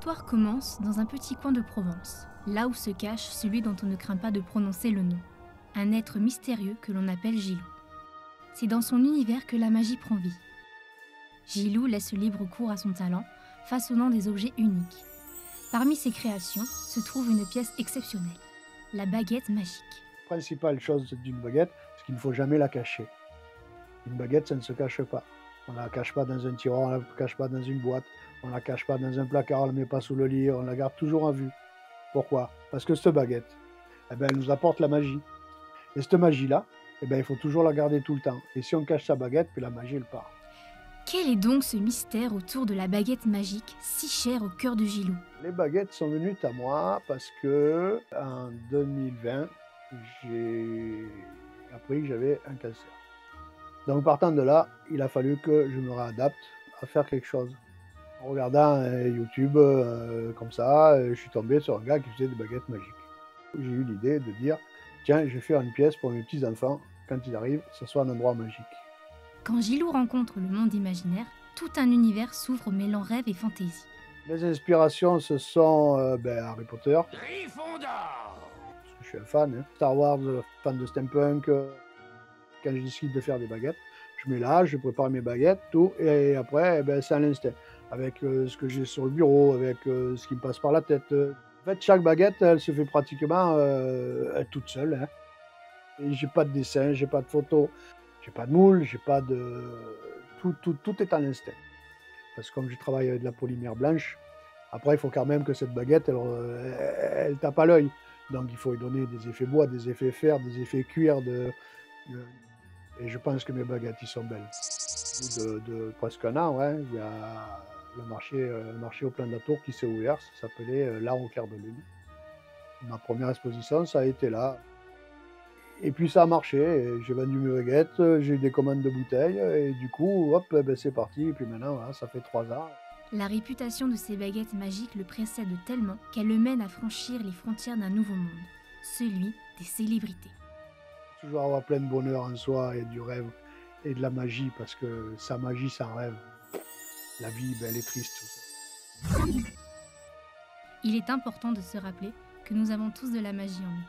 L'histoire commence dans un petit coin de Provence, là où se cache celui dont on ne craint pas de prononcer le nom, un être mystérieux que l'on appelle Gilou. C'est dans son univers que la magie prend vie. Gilou laisse libre cours à son talent, façonnant des objets uniques. Parmi ses créations se trouve une pièce exceptionnelle, la baguette magique. La principale chose d'une baguette, c'est qu'il ne faut jamais la cacher. Une baguette, ça ne se cache pas. On ne la cache pas dans un tiroir, on ne la cache pas dans une boîte, on ne la cache pas dans un placard, on ne la met pas sous le lit, on la garde toujours en vue. Pourquoi? Parce que cette baguette, elle nous apporte la magie. Et cette magie-là, il faut toujours la garder tout le temps. Et si on cache sa baguette, puis la magie, elle part. Quel est donc ce mystère autour de la baguette magique, si chère au cœur de Gilou? Les baguettes sont venues à moi parce que en 2020, j'ai appris que j'avais un cancer. Donc partant de là, il a fallu que je me réadapte à faire quelque chose. En regardant YouTube comme ça, je suis tombé sur un gars qui faisait des baguettes magiques. J'ai eu l'idée de dire, tiens, je vais faire une pièce pour mes petits-enfants, quand ils arrivent, ce soit un endroit magique. Quand Gilou rencontre le monde imaginaire, tout un univers s'ouvre mêlant rêve et fantaisie. Mes inspirations, ce sont Harry Potter. Gryffondor! Parce que je suis un fan, hein. Star Wars, fan de steampunk. Quand je décide de faire des baguettes, je mets là, je prépare mes baguettes, tout, et après, c'est à l'instinct. Avec ce que j'ai sur le bureau, avec ce qui me passe par la tête. En fait, chaque baguette, elle se fait pratiquement toute seule. Hein. Et j'ai pas de dessin, j'ai pas de photo, j'ai pas de moule, j'ai pas de... Tout est à l'instinct. Parce que comme je travaille avec de la polymère blanche, après, il faut quand même que cette baguette, elle tape à l'œil. Donc, il faut lui donner des effets bois, des effets fer, des effets cuir. Et je pense que mes baguettes, ils sont belles. De presque un an, ouais, il y a le marché au Plein de la Tour qui s'est ouvert. Ça s'appelait L'Art au clair de lune. Ma première exposition, ça a été là. Et puis ça a marché, j'ai vendu mes baguettes, j'ai eu des commandes de bouteilles, et du coup, hop, c'est parti. Et puis maintenant, voilà, ça fait 3 ans. La réputation de ces baguettes magiques le précède tellement qu'elle le mène à franchir les frontières d'un nouveau monde, celui des célébrités. Toujours avoir plein de bonheur en soi et du rêve et de la magie, parce que sans magie, sans rêve, la vie, elle est triste. Il est important de se rappeler que nous avons tous de la magie en nous.